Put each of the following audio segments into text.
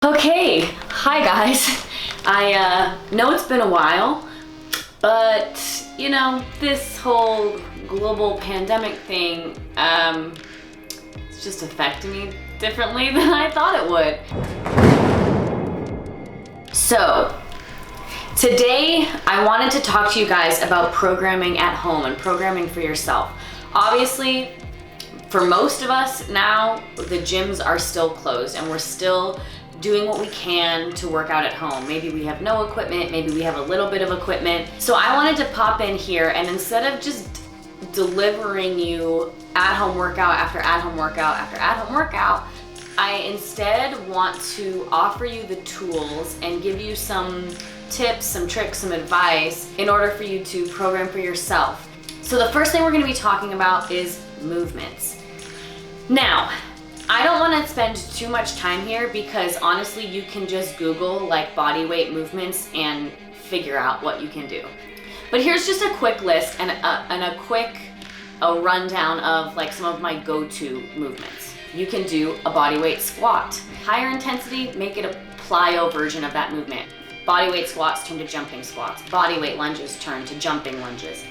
Okay, hi guys. I know it's been a while, but you know, this whole global pandemic thing, it's just affecting me differently than I thought it would. So, today I wanted to talk to you guys about programming at home and programming for yourself. Obviously, for most of us now, the gyms are still closed and we're still doing what we can to work out at home. Maybe we have no equipment, maybe we have a little bit of equipment. So I wanted to pop in here and instead of just delivering you at-home workout after at-home workout after at-home workout, I instead want to offer you the tools and give you some tips, some tricks, some advice in order for you to program for yourself. So the first thing we're gonna be talking about is movements. Now, I don't want to spend too much time here because honestly you can just Google like body weight movements and figure out what you can do. But here's just a quick list and a quick rundown of like some of my go-to movements. You can do a body weight squat. Higher intensity, make it a plyo version of that movement. Body weight squats turn to jumping squats. Body weight lunges turn to jumping lunges.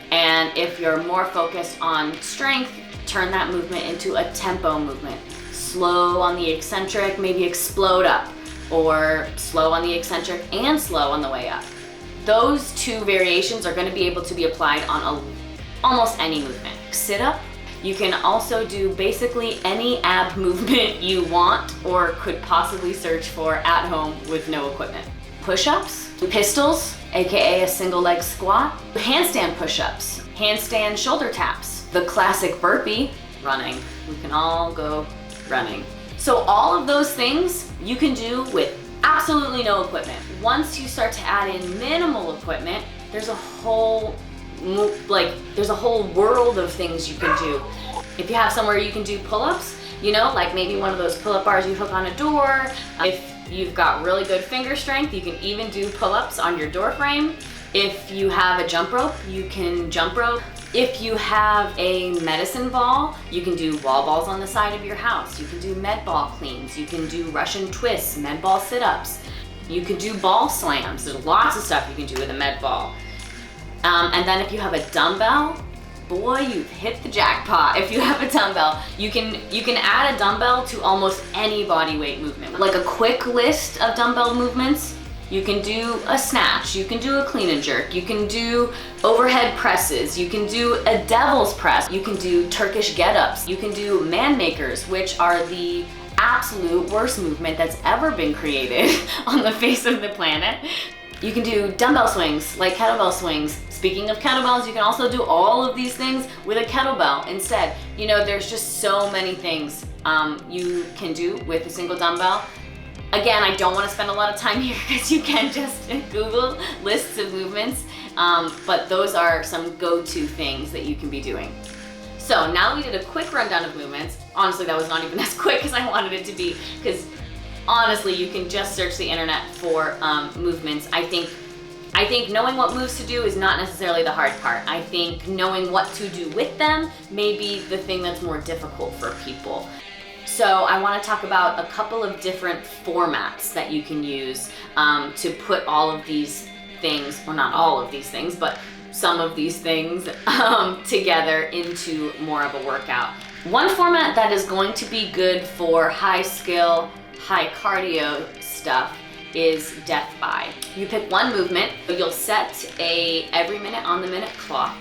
And if you're more focused on strength, turn that movement into a tempo movement. Slow on the eccentric, maybe explode up, or slow on the eccentric and slow on the way up. Those two variations are going to be able to be applied on almost any movement. Sit up, you can also do basically any ab movement you want or could possibly search for at home with no equipment. Push-ups, pistols, aka a single leg squat, handstand push-ups, handstand shoulder taps, the classic burpee, running. We can all go running. So all of those things you can do with absolutely no equipment. Once you start to add in minimal equipment, there's a whole world of things you can do. If you have somewhere you can do pull-ups, you know, like maybe one of those pull-up bars you hook on a door. If you've got really good finger strength, you can even do pull-ups on your door frame. If you have a jump rope, you can jump rope. If you have a medicine ball, you can do wall balls on the side of your house. You can do med ball cleans. You can do Russian twists, med ball sit-ups. You can do ball slams. There's lots of stuff you can do with a med ball. And then if you have a dumbbell, boy, you've hit the jackpot. If you have a dumbbell, you can add a dumbbell to almost any body weight movement. Like a quick list of dumbbell movements, you can do a snatch, you can do a clean and jerk, you can do overhead presses, you can do a devil's press, you can do Turkish get-ups, you can do man makers, which are the absolute worst movement that's ever been created on the face of the planet. You can do dumbbell swings, like kettlebell swings. Speaking of kettlebells, you can also do all of these things with a kettlebell instead. You know, there's just so many things you can do with a single dumbbell. Again, I don't want to spend a lot of time here because you can just Google lists of movements, but those are some go-to things that you can be doing. So now we did a quick rundown of movements. Honestly, that was not even as quick as I wanted it to be because honestly, you can just search the internet for movements. I think knowing what moves to do is not necessarily the hard part. I think knowing what to do with them may be the thing that's more difficult for people. So I want to talk about a couple of different formats that you can use to put all of these things, well not all of these things, but some of these things together into more of a workout. One format that is going to be good for high skill, high cardio stuff is death by. You pick one movement, you'll set a every minute on the minute clock,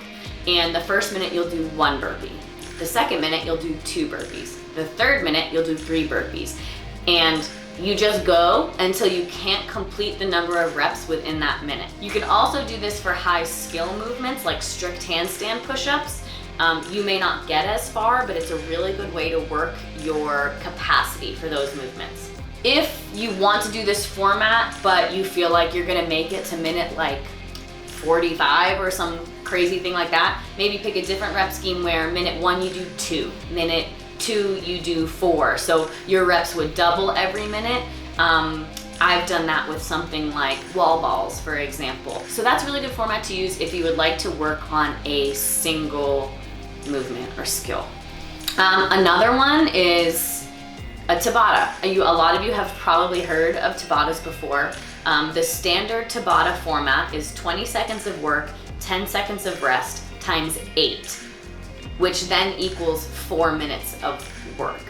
and the first minute you'll do 1 burpee. The second minute you'll do 2 burpees. The third minute you'll do 3 burpees. And you just go until you can't complete the number of reps within that minute. You can also do this for high skill movements like strict handstand push-ups. You may not get as far, but it's a really good way to work your capacity for those movements. If you want to do this format, but you feel like you're gonna make it to minute like 45 or some crazy thing like that, maybe pick a different rep scheme where minute 1 you do 2, minute 2 you do 4. So your reps would double every minute. I've done that with something like wall balls, for example. So that's a really good format to use if you would like to work on a single movement or skill. Another one is A Tabata. A lot of you have probably heard of Tabatas before. The standard Tabata format is 20 seconds of work, 10 seconds of rest, times 8, which then equals 4 minutes of work.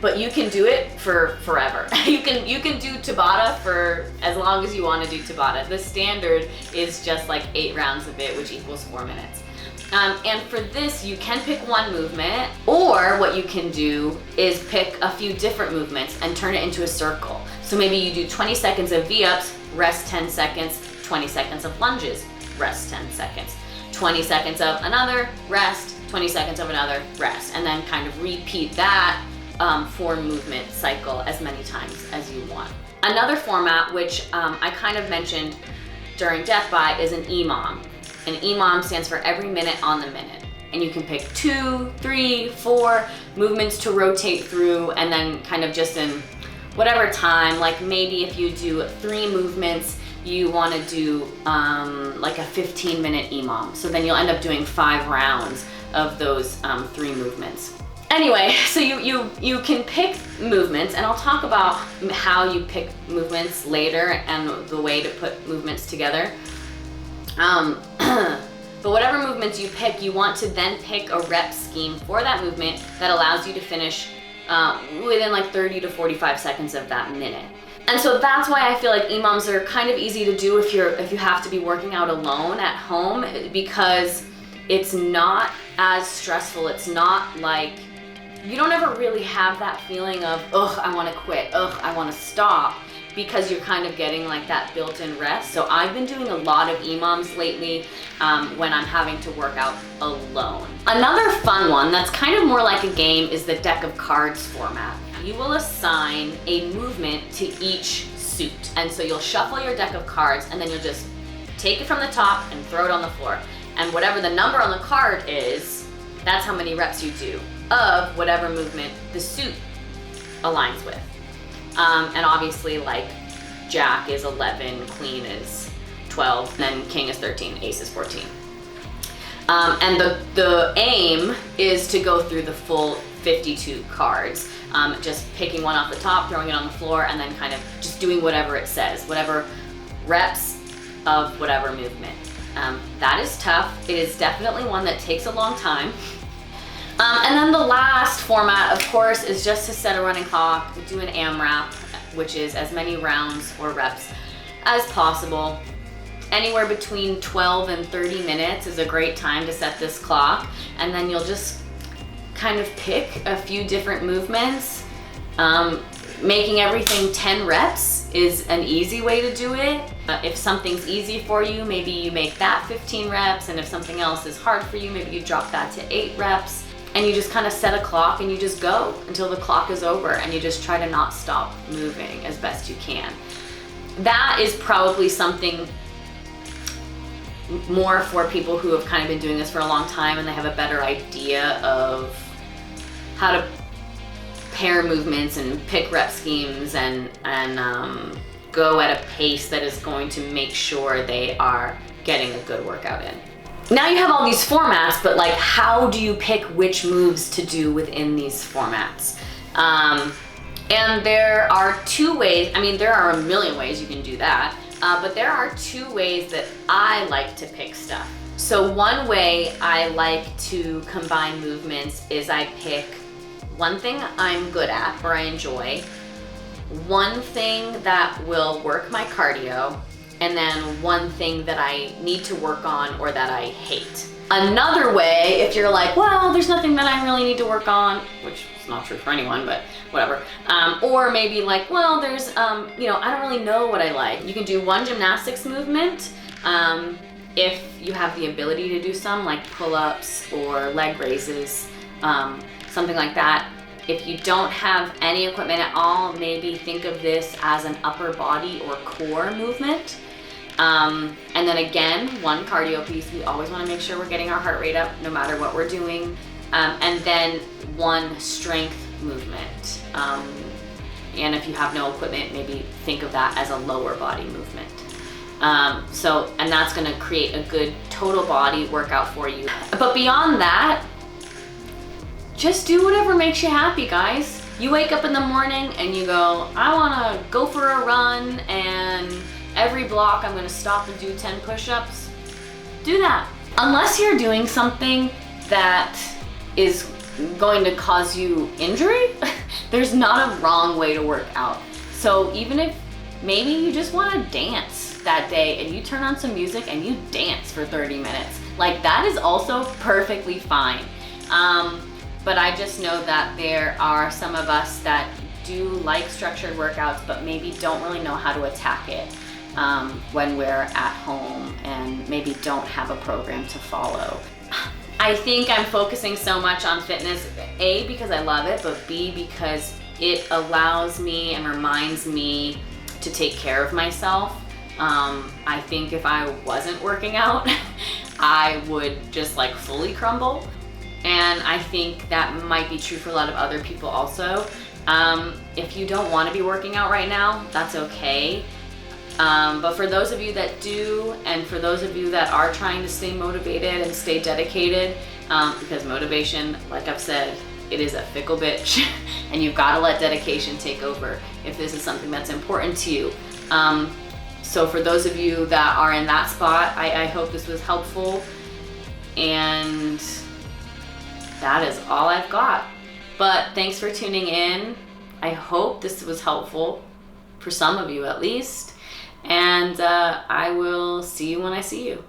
But you can do it for forever. You can do Tabata for as long as you want to do Tabata. The standard is just like 8 rounds of it, which equals 4 minutes. And for this, you can pick one movement, or what you can do is pick a few different movements and turn it into a circle. So maybe you do 20 seconds of V-ups, rest 10 seconds, 20 seconds of lunges, rest 10 seconds, 20 seconds of another, rest, 20 seconds of another, rest, and then kind of repeat that 4 movement cycle as many times as you want. Another format, which I kind of mentioned during Death By, is an EMOM. An EMOM stands for every minute on the minute. And you can pick 2, 3, 4 movements to rotate through, and then kind of just in whatever time, like maybe if you do 3 movements, you want to do like a 15-minute EMOM. So then you'll end up doing 5 rounds of those 3 movements. Anyway, so you can pick movements, and I'll talk about how you pick movements later and the way to put movements together. But whatever movements you pick, you want to then pick a rep scheme for that movement that allows you to finish within like 30 to 45 seconds of that minute. And so that's why I feel like EMOMs are kind of easy to do if you have to be working out alone at home, because it's not as stressful. It's not like, you don't ever really have that feeling of, ugh, I want to quit, ugh, I want to stop, because you're kind of getting like that built-in rest. So I've been doing a lot of EMOMs lately when I'm having to work out alone. Another fun one that's kind of more like a game is the deck of cards format. You will assign a movement to each suit. And so you'll shuffle your deck of cards, and then you'll just take it from the top and throw it on the floor. And whatever the number on the card is, that's how many reps you do of whatever movement the suit aligns with. And obviously, like, Jack is 11, Queen is 12, then King is 13, Ace is 14. And the aim is to go through the full 52 cards, just picking one off the top, throwing it on the floor, and then kind of just doing whatever it says, whatever reps of whatever movement. That is tough. It is definitely one that takes a long time. And then the last format, of course, is just to set a running clock, do an AMRAP, which is as many rounds or reps as possible. Anywhere between 12 and 30 minutes is a great time to set this clock. And then you'll just kind of pick a few different movements. Making everything 10 reps is an easy way to do it. If something's easy for you, maybe you make that 15 reps. And if something else is hard for you, maybe you drop that to 8 reps. And you just kind of set a clock and you just go until the clock is over, and you just try to not stop moving as best you can. That is probably something more for people who have kind of been doing this for a long time and they have a better idea of how to pair movements and pick rep schemes and go at a pace that is going to make sure they are getting a good workout in. Now you have all these formats, but like, how do you pick which moves to do within these formats? And there are 2 ways, I mean, there are a million ways you can do that, but there are 2 ways that I like to pick stuff. So one way I like to combine movements is I pick one thing I'm good at or I enjoy, one thing that will work my cardio, and then one thing that I need to work on or that I hate. Another way, if you're like, well, there's nothing that I really need to work on, which is not true for anyone, but whatever. Or maybe like, well, there's, I don't really know what I like. You can do one gymnastics movement if you have the ability to do some, like pull-ups or leg raises, something like that. If you don't have any equipment at all, maybe think of this as an upper body or core movement. And then again, one cardio piece. We always want to make sure we're getting our heart rate up no matter what we're doing. And then one strength movement. And if you have no equipment, maybe think of that as a lower body movement. And that's going to create a good total body workout for you. But beyond that, just do whatever makes you happy, guys. You wake up in the morning and you go, I wanna go for a run, and every block I'm gonna stop and do 10 push-ups. Do that. Unless you're doing something that is going to cause you injury, there's not a wrong way to work out. So even if maybe you just wanna dance that day and you turn on some music and you dance for 30 minutes, like that is also perfectly fine. But I just know that there are some of us that do like structured workouts, but maybe don't really know how to attack it when we're at home and maybe don't have a program to follow. I think I'm focusing so much on fitness, A, because I love it, but B, because it allows me and reminds me to take care of myself. I think if I wasn't working out, I would just like fully crumble. And I think that might be true for a lot of other people also. If you don't want to be working out right now, that's okay. But for those of you that do, and for those of you that are trying to stay motivated and stay dedicated, because motivation, like I've said, it is a fickle bitch, and you've got to let dedication take over if this is something that's important to you. So for those of you that are in that spot, I hope this was helpful, and that is all I've got. But thanks for tuning in. I hope this was helpful for some of you at least. And I will see you when I see you.